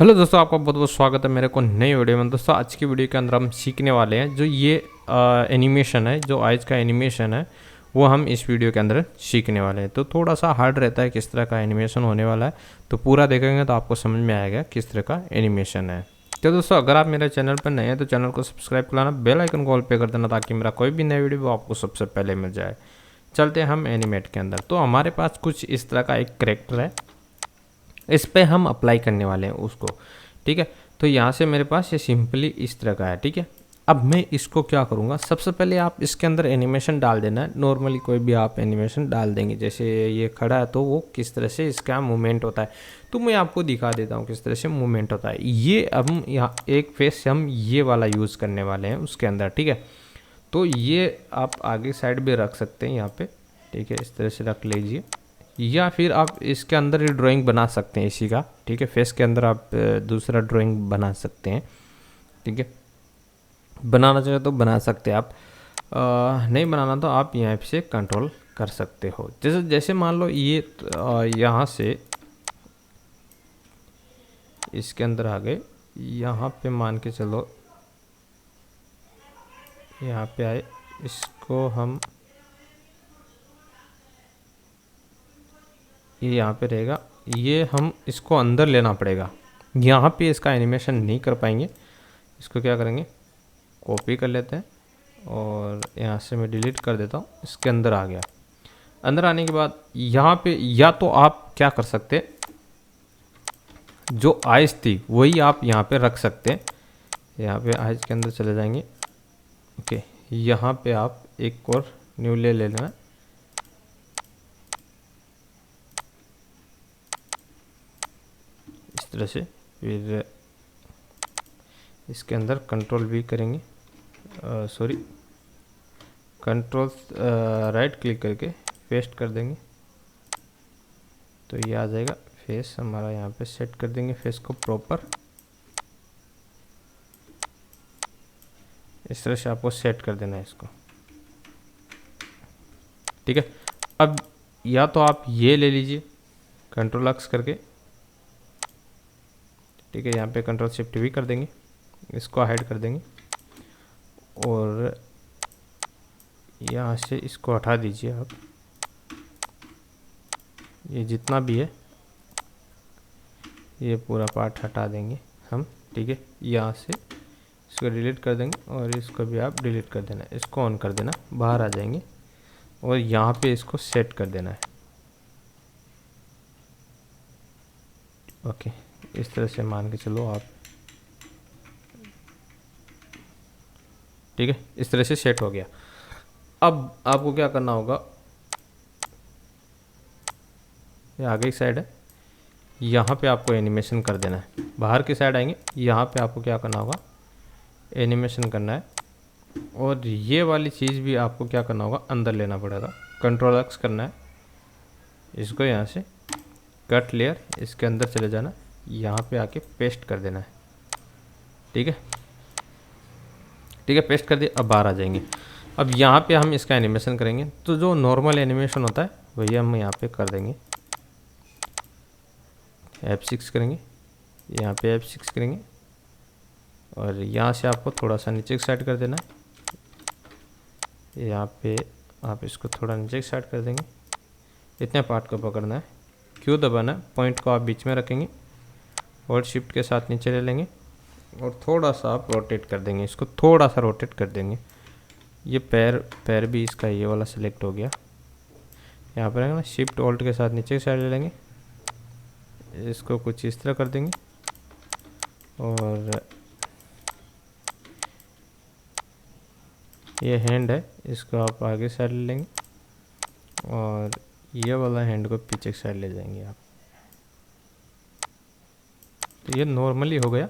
Hello दोस्तों, आपका बहुत बहुत स्वागत है मेरे को नई वीडियो में। दोस्तों आज की वीडियो के अंदर हम सीखने वाले हैं जो ये एनिमेशन है, जो आज का एनिमेशन है वो हम इस वीडियो के अंदर सीखने वाले हैं। तो थोड़ा सा हार्ड रहता है किस तरह का एनिमेशन होने वाला है, तो पूरा देखेंगे तो आपको समझ में आएगा किस तरह का एनिमेशन है। तो दोस्तों अगर आप मेरे चैनल पर नए हैं तो चैनल को सब्सक्राइब कर लेना, बेल आइकन को ऑल पे कर देना ताकि मेरा कोई भी नया वीडियो वो आपको सबसे पहले मिल जाए। चलते हैं हम एनिमेट के अंदर। तो हमारे पास कुछ इस तरह का एक कैरेक्टर है, इस पे हम अप्लाई करने वाले हैं उसको। ठीक है, तो यहाँ से मेरे पास ये सिंपली इस तरह का है। ठीक है, अब मैं इसको क्या करूँगा, सबसे पहले आप इसके अंदर एनिमेशन डाल देना है। नॉर्मली कोई भी आप एनिमेशन डाल देंगे, जैसे ये खड़ा है तो वो किस तरह से इसका मूवमेंट होता है, तो मैं आपको दिखा देता हूँ किस तरह से मूवमेंट होता है। ये अब हम यहाँ एक फेस हम ये वाला यूज़ करने वाले हैं उसके अंदर। ठीक है, तो ये आप आगे साइड भी रख सकते हैं यहाँ पे। ठीक है, इस तरह से रख लीजिए, या फिर आप इसके अंदर ही ड्राइंग बना सकते हैं इसी का। ठीक है, फेस के अंदर आप दूसरा ड्राइंग बना सकते हैं। ठीक है, बनाना चाहे तो बना सकते हैं आप, नहीं बनाना तो आप यहाँ से कंट्रोल कर सकते हो। जैसे जैसे मान लो ये यहाँ से इसके अंदर आ गए, यहाँ पे मान के चलो यहाँ पे आए, इसको हम ये यहाँ पे रहेगा, ये हम इसको अंदर लेना पड़ेगा। यहाँ पे इसका एनिमेशन नहीं कर पाएंगे। इसको क्या करेंगे, कॉपी कर लेते हैं और यहाँ से मैं डिलीट कर देता हूँ। इसके अंदर आ गया। अंदर आने के बाद यहाँ पे या तो आप क्या कर सकते हैं, जो आइस थी वही आप यहाँ पे रख सकते हैं। यहाँ पे आइस के अंदर चले जाएंगे। ओके, यहाँ पे आप एक और न्यू ले लेना, इस तरह से। फिर इसके अंदर कंट्रोल भी करेंगे, सॉरी कंट्रोल राइट क्लिक करके पेस्ट कर देंगे, तो ये आ जाएगा। फेस हमारा यहाँ पे सेट कर देंगे, फेस को प्रॉपर इस तरह से आपको सेट कर देना है इसको। ठीक है, अब या तो आप ये ले लीजिए कंट्रोल एक्स करके। ठीक है, यहाँ पे कंट्रोल शिफ्ट भी कर देंगे, इसको हाइड कर देंगे और यहाँ से इसको हटा दीजिए आप। ये जितना भी है ये पूरा पार्ट हटा देंगे हम। ठीक है, यहाँ से इसको डिलीट कर देंगे और इसको भी आप डिलीट कर देना, इसको ऑन कर देना, बाहर आ जाएंगे और यहाँ पे इसको सेट कर देना है। ओके, इस तरह से मान के चलो आप। ठीक है, इस तरह से सेट हो गया। अब आपको क्या करना होगा, ये आगे की साइड है, यहाँ पे आपको एनिमेशन कर देना है। बाहर की साइड आएंगे, यहाँ पे आपको क्या करना होगा, एनिमेशन करना है। और ये वाली चीज़ भी आपको क्या करना होगा, अंदर लेना पड़ेगा, कंट्रोल एक्स करना है। इसको यहाँ से कट लेयर, इसके अंदर चले जाना, यहाँ पे आके पेस्ट कर देना है। ठीक है, ठीक है, पेस्ट कर दिया। अब बाहर आ जाएंगे। अब यहाँ पे हम इसका एनिमेशन करेंगे, तो जो नॉर्मल एनिमेशन होता है वही हम यहाँ पे कर देंगे। F6 करेंगे, यहाँ पे F6 करेंगे और यहाँ से आपको थोड़ा सा नीचे की साइड कर देना है। यहाँ पे आप इसको थोड़ा नीचे की साइड कर देंगे, इतने पार्ट को पकड़ना है, क्यू दबाना है, पॉइंट को आप बीच में रखेंगे और शिफ्ट के साथ नीचे ले लेंगे और थोड़ा सा आप रोटेट कर देंगे, इसको थोड़ा सा रोटेट कर देंगे। ये पैर भी इसका ये वाला सिलेक्ट हो गया। यहाँ पर है ना, शिफ्ट ऑल्ट के साथ नीचे की साइड ले लेंगे, इसको कुछ इस तरह कर देंगे और ये हैंड है, इसको आप आगे साइड ले लेंगे और ये वाला हैंड को पीछे की साइड ले जाएंगे आप। तो ये नॉर्मली हो गया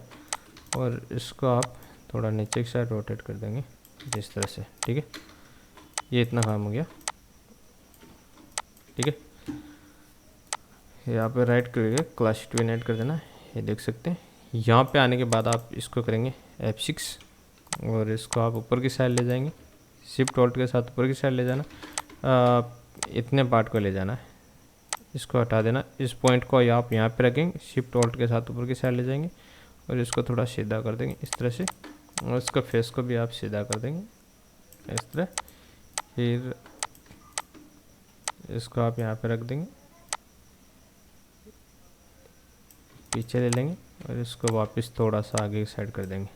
और इसको आप थोड़ा नीचे की साइड रोटेट कर देंगे जिस तरह से। ठीक है, ये इतना काम हो गया। ठीक है, यहाँ पे राइट करके क्लास ट्विन ऐड कर देना, ये देख सकते हैं। यहाँ पे आने के बाद आप इसको करेंगे F6 और इसको आप ऊपर की साइड ले जाएंगे, शिफ्ट ऑल्ट के साथ ऊपर की साइड ले जाना, इतने पार्ट को ले जाना है इसको हटा देना। इस पॉइंट को आप यहाँ पे रखेंगे, शिफ्ट ऑल्ट के साथ ऊपर की साइड ले जाएंगे और इसको थोड़ा सीधा कर देंगे इस तरह से, और इसका फेस को भी आप सीधा कर देंगे इस तरह। फिर इसको आप यहाँ पे रख देंगे, पीछे ले लेंगे और इसको वापस थोड़ा सा आगे की साइड कर देंगे।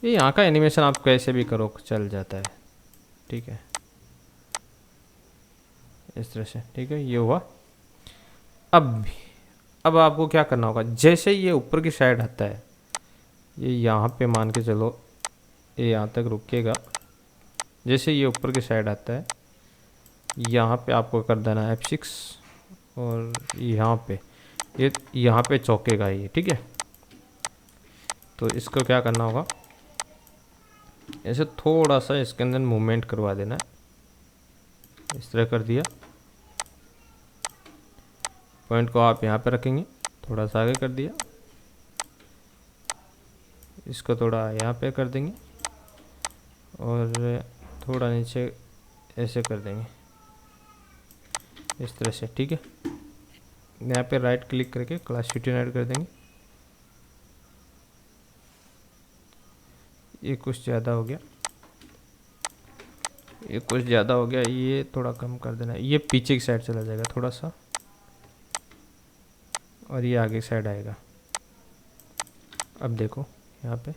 ये यहाँ का एनिमेशन आप कैसे भी करो चल जाता है, ठीक है, इस तरह से, ठीक है। ये हुआ। अब आपको क्या करना होगा, जैसे ये ऊपर की साइड आता है, ये यहाँ पे मान के चलो ये यहाँ तक रुकेगा। जैसे ये ऊपर की साइड आता है, यहाँ पे आपको कर देना है F6 और यहाँ पे ये यहाँ पे चौकेगा ये, ठीक है। तो इसको क्या करना होगा, ऐसे थोड़ा सा इसके अंदर मूवमेंट करवा देना है, इस तरह कर दिया। पॉइंट को आप यहाँ पे रखेंगे, थोड़ा सा आगे कर दिया, इसको थोड़ा यहाँ पे कर देंगे और थोड़ा नीचे ऐसे कर देंगे इस तरह से, ठीक है। यहाँ पे राइट क्लिक करके क्लासिटी ऐड कर देंगे। ये कुछ ज़्यादा हो गया, ये कुछ ज़्यादा हो गया, ये थोड़ा कम कर देना। ये पीछे की साइड चला जाएगा थोड़ा सा और ये आगे की साइड आएगा। अब देखो यहाँ पे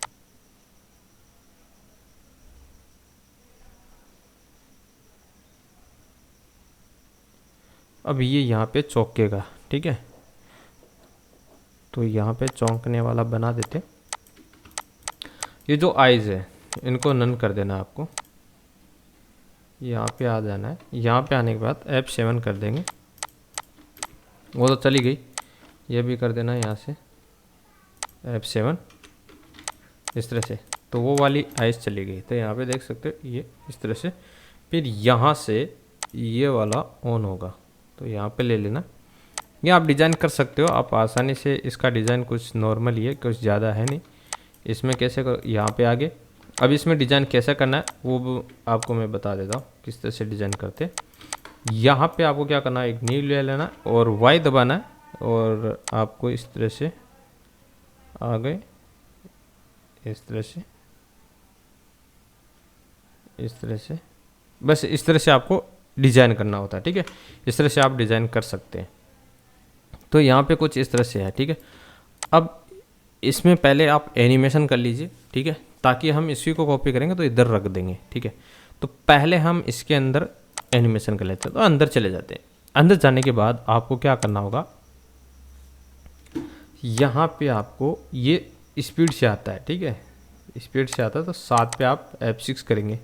अब ये यहाँ पे चौंकेगा, ठीक है। तो यहाँ पे चौंकने वाला बना देते। ये जो आइज़ है इनको नन कर देना आपको, यहाँ पे आ जाना है। यहाँ पे आने के बाद F7 कर देंगे, वो तो चली गई। ये भी कर देना यहाँ से F7 इस तरह से, तो वो वाली आइज़ चली गई। तो यहाँ पे देख सकते हो ये इस तरह से। फिर यहाँ से ये वाला ऑन होगा, तो यहाँ पे ले लेना। ये आप डिज़ाइन कर सकते हो आप आसानी से। इसका डिज़ाइन कुछ नॉर्मल ही है, कुछ ज़्यादा है नहीं। इसमें कैसे यहाँ पे आगे, अब इसमें डिज़ाइन कैसे करना है वो आपको मैं बता देता हूँ किस तरह से डिज़ाइन करते। यहाँ पे आपको क्या करना है, एक न्यू ले लेना और Y दबाना है और आपको इस तरह से आ गए, इस तरह से, इस तरह से, बस इस तरह से आपको डिज़ाइन करना होता है, ठीक है। इस तरह से आप डिज़ाइन कर सकते हैं। तो यहाँ पे कुछ इस तरह से है, ठीक है। अब इसमें पहले आप एनिमेशन कर लीजिए, ठीक है, ताकि हम इसी को कॉपी करेंगे तो इधर रख देंगे, ठीक है। तो पहले हम इसके अंदर एनिमेशन कर लेते हैं। तो अंदर चले जाते हैं। अंदर जाने के बाद आपको क्या करना होगा, यहाँ पे आपको ये स्पीड से आता है, ठीक है, स्पीड से आता है। तो 7 पे आप F6 करेंगे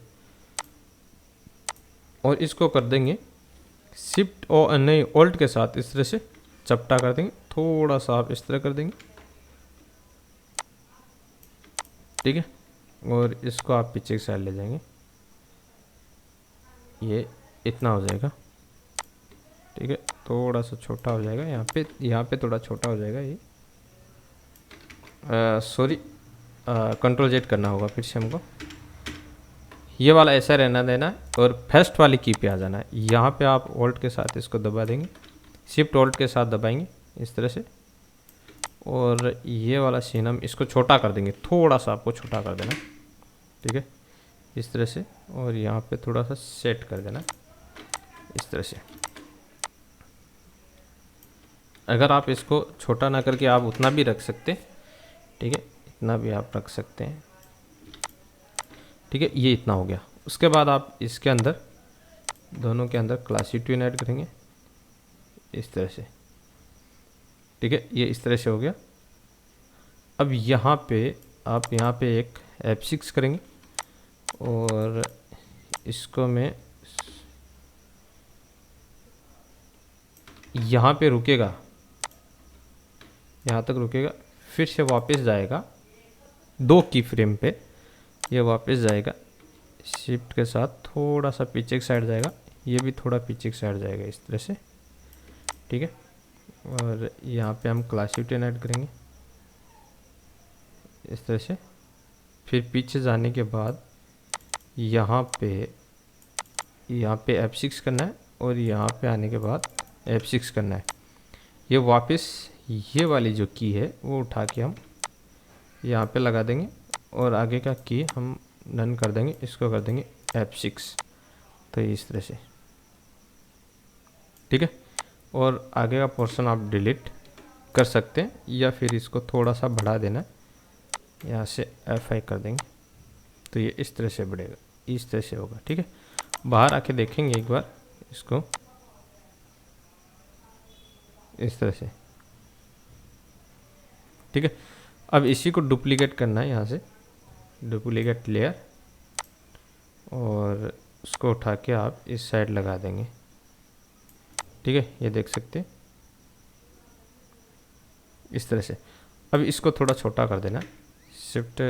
और इसको कर देंगे शिफ्ट और नहीं ऑल्ट के साथ इस तरह से चपटा कर देंगे। थोड़ा सा आप इस तरह कर देंगे, ठीक है, और इसको आप पीछे की साइड ले जाएंगे। ये इतना हो जाएगा, ठीक है। थोड़ा सा छोटा हो जाएगा यहाँ पे थोड़ा छोटा हो जाएगा ये। सॉरी, कंट्रोल Z करना होगा फिर से हमको। ये वाला ऐसा रहना देना है और फर्स्ट वाली की पे आ जाना है। यहाँ पे आप ऑल्ट के साथ इसको दबा देंगे, शिफ्ट ऑल्ट के साथ दबाएंगे इस तरह से, और ये वाला सीन हम इसको छोटा कर देंगे। थोड़ा सा आपको छोटा कर देना, ठीक है, इस तरह से, और यहाँ पे थोड़ा सा सेट कर देना इस तरह से। अगर आप इसको छोटा ना करके आप उतना भी रख सकते, ठीक है, इतना भी आप रख सकते हैं, ठीक है। ये इतना हो गया। उसके बाद आप इसके अंदर दोनों के अंदर क्लासिटी ऐड करेंगे इस तरह से, ठीक है। ये इस तरह से हो गया। अब यहाँ पे आप यहाँ पे एक F6 करेंगे और इसको मैं यहाँ पे रुकेगा, यहाँ तक रुकेगा, फिर से वापस जाएगा 2 की फ्रेम पे, ये वापस जाएगा शिफ्ट के साथ थोड़ा सा पीछे की साइड जाएगा, ये भी थोड़ा पीछे की साइड जाएगा इस तरह से, ठीक है। और यहाँ पे हम क्लासिटी ऐड करेंगे इस तरह से। फिर पीछे जाने के बाद यहाँ पे F6 करना है और यहाँ पे आने के बाद F6 करना है। ये वापस ये वाली जो की है वो उठा के हम यहाँ पे लगा देंगे और आगे का की हम डन कर देंगे, इसको कर देंगे F6। तो इस तरह से, ठीक है। और आगे का पोर्शन आप डिलीट कर सकते हैं या फिर इसको थोड़ा सा बढ़ा देना, यहाँ से F5 कर देंगे तो ये इस तरह से बढ़ेगा, इस तरह से होगा, ठीक है। बाहर आके देखेंगे एक बार इसको इस तरह से, ठीक है। अब इसी को डुप्लीकेट करना है, यहाँ से डुप्लीकेट लेयर और उसको उठा के आप इस साइड लगा देंगे, ठीक है। ये देख सकते हैं इस तरह से। अब इसको थोड़ा छोटा कर देना, शिफ्ट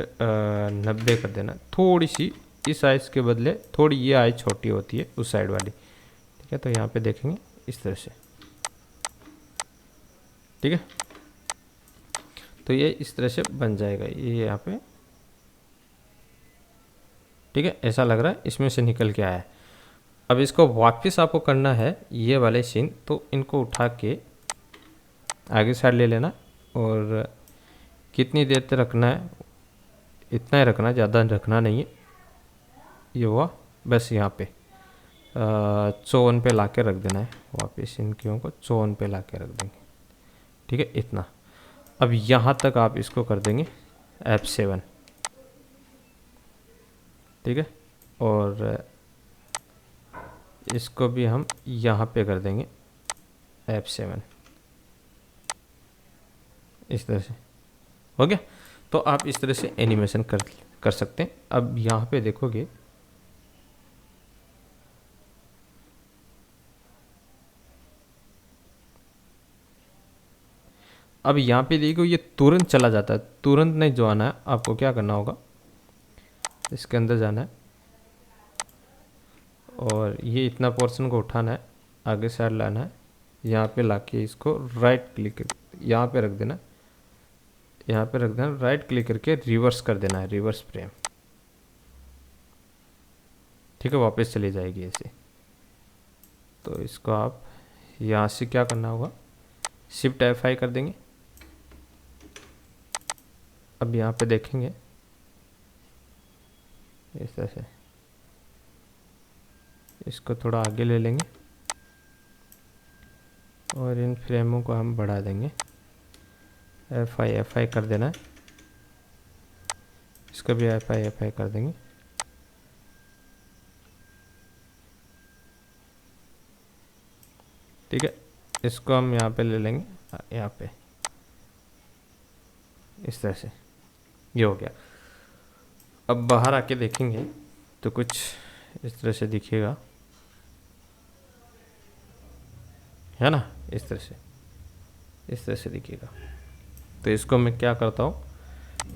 90 कर देना, थोड़ी सी इस आइज के बदले थोड़ी ये आइज छोटी होती है उस साइड वाली, ठीक है। तो यहाँ पे देखेंगे इस तरह से, ठीक है। तो ये इस तरह से बन जाएगा ये यहाँ पे, ठीक है। ऐसा लग रहा है इसमें से निकल के आया है। अब इसको वापस आपको करना है ये वाले सीन, तो इनको उठा के आगे साइड ले लेना और कितनी देर तक रखना है, इतना ही रखना, ज़्यादा रखना नहीं है। ये हुआ बस, यहाँ पे 54 पे ला के रख देना है, वापस इनकियों को 54 पे ला के रख देंगे, ठीक है। इतना अब यहाँ तक आप इसको कर देंगे F7, ठीक है। और इसको भी हम यहाँ पे कर देंगे F7, इस तरह से हो गया। तो आप इस तरह से एनिमेशन कर सकते हैं। अब यहाँ पे देखोगे अब यहाँ पे देखो ये तुरंत चला जाता है, तुरंत नहीं जो आना है, आपको क्या करना होगा, इसके अंदर जाना है और ये इतना पोर्शन को उठाना है, आगे साइड लाना है, यहाँ पे लाके इसको राइट क्लिक यहाँ पे रख देना, यहाँ पे रख देना, राइट क्लिक करके रिवर्स कर देना है, रिवर्स फ्रेम, ठीक है। वापस चली जाएगी ऐसे। तो इसको आप यहाँ से क्या करना होगा, शिफ्ट F5 कर देंगे। अब यहाँ पे देखेंगे इस तरह से, इसको थोड़ा आगे ले लेंगे और इन फ्रेमों को हम बढ़ा देंगे, F5 कर देना है, इसको भी F5 कर देंगे, ठीक है। इसको हम यहाँ पे ले लेंगे, यहाँ पे इस तरह से, ये हो गया। अब बाहर आके देखेंगे तो कुछ इस तरह से दिखेगा, है ना, इस तरह से दिखेगा। तो इसको मैं क्या करता हूँ,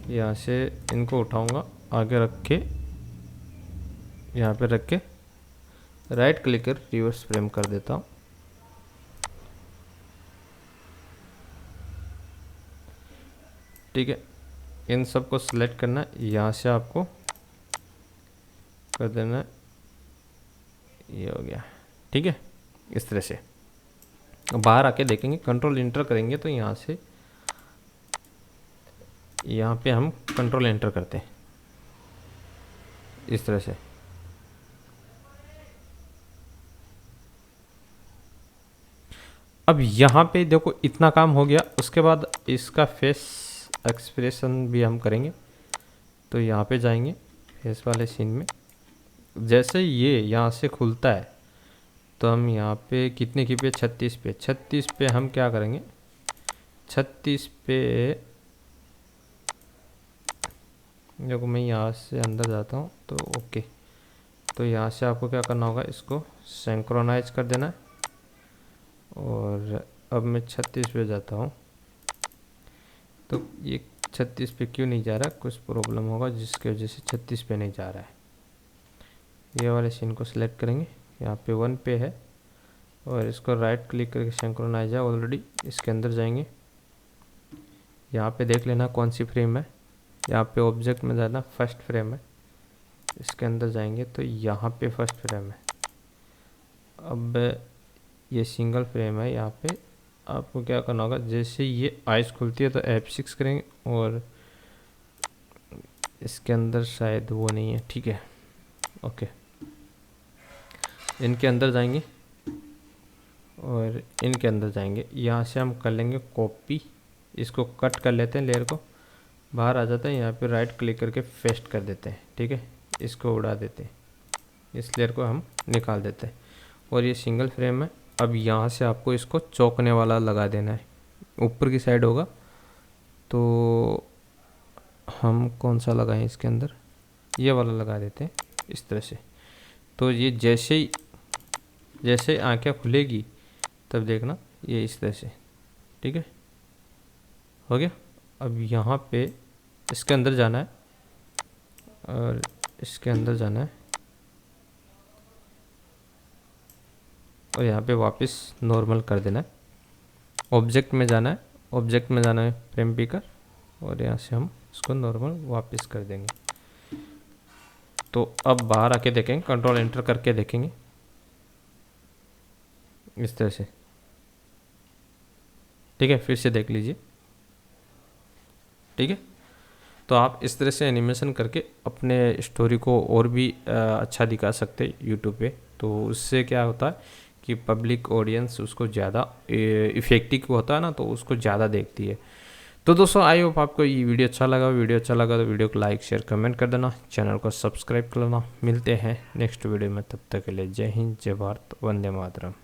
यहाँ से इनको उठाऊंगा, आगे रख के यहाँ पे रख के राइट क्लिक कर रिवर्स फ्रेम कर देता हूँ, ठीक है। इन सब को सिलेक्ट करना है, यहाँ से आपको कर देना है, ये हो गया, ठीक है। इस तरह से बाहर आके देखेंगे, कंट्रोल एंटर करेंगे तो यहाँ से यहाँ पे हम कंट्रोल एंटर करते हैं इस तरह से। अब यहाँ पे देखो इतना काम हो गया, उसके बाद इसका फेस एक्सप्रेशन भी हम करेंगे। तो यहाँ पे जाएंगे फेस वाले सीन में, जैसे ये यहाँ से खुलता है तो हम यहाँ पे कितने की पे 36 पे हम क्या करेंगे, 36 पे देखो मैं यहाँ से अंदर जाता हूँ तो ओके। तो यहाँ से आपको क्या करना होगा, इसको सिंक्रोनाइज कर देना है। और अब मैं 36 पे जाता हूँ, तो ये 36 पे क्यों नहीं जा रहा, कुछ प्रॉब्लम होगा जिसकी वजह से 36 पे नहीं जा रहा है। ये वाले सीन को सिलेक्ट करेंगे, यहाँ पे 1 पे है और इसको राइट क्लिक करके सिंक्रोनाइज है ऑलरेडी, इसके अंदर जाएंगे, यहाँ पे देख लेना कौन सी फ्रेम है, यहाँ पे ऑब्जेक्ट में जाना, फर्स्ट फ्रेम है, इसके अंदर जाएंगे तो यहाँ पे फर्स्ट फ्रेम है। अब ये सिंगल फ्रेम है। यहाँ पे आपको क्या करना होगा, जैसे ये आइज़ खुलती है तो F6 करेंगे, और इसके अंदर शायद वो नहीं है, ठीक है, ओके। इनके अंदर जाएंगे और इनके अंदर जाएंगे, यहाँ से हम कर लेंगे कॉपी, इसको कट कर लेते हैं, लेयर को बाहर आ जाता है, यहाँ पे राइट क्लिक करके पेस्ट कर देते हैं, ठीक है, इसको उड़ा देते हैं, इस लेयर को हम निकाल देते हैं। और ये सिंगल फ्रेम है। अब यहाँ से आपको इसको चौंकने वाला लगा देना है, ऊपर की साइड होगा, तो हम कौन सा लगाएं इसके अंदर, ये वाला लगा देते हैं इस तरह से। तो ये जैसे आंखें खुलेगी तब देखना ये इस तरह से, ठीक है, हो गया। अब यहाँ पे इसके अंदर जाना है और इसके अंदर जाना है, और यहाँ पे वापस नॉर्मल कर देना है। ऑब्जेक्ट में जाना है, ऑब्जेक्ट में जाना है फ्रेम पिकर, और यहाँ से हम इसको नॉर्मल वापस कर देंगे। तो अब बाहर आके देखेंगे, कंट्रोल एंटर करके देखेंगे इस तरह से, ठीक है, फिर से देख लीजिए, ठीक है। तो आप इस तरह से एनिमेशन करके अपने स्टोरी को और भी अच्छा दिखा सकते हैं यूट्यूब पे। तो उससे क्या होता है कि पब्लिक ऑडियंस उसको ज़्यादा इफेक्टिव होता है ना, तो उसको ज़्यादा देखती है। तो दोस्तों आई होप आपको ये वीडियो अच्छा लगा। वीडियो अच्छा लगा तो वीडियो को लाइक शेयर कमेंट कर देना, चैनल को सब्सक्राइब कर लेना। मिलते हैं नेक्स्ट वीडियो में, तब तक के लिए जय हिंद, जय भारत, वंदे मातरम।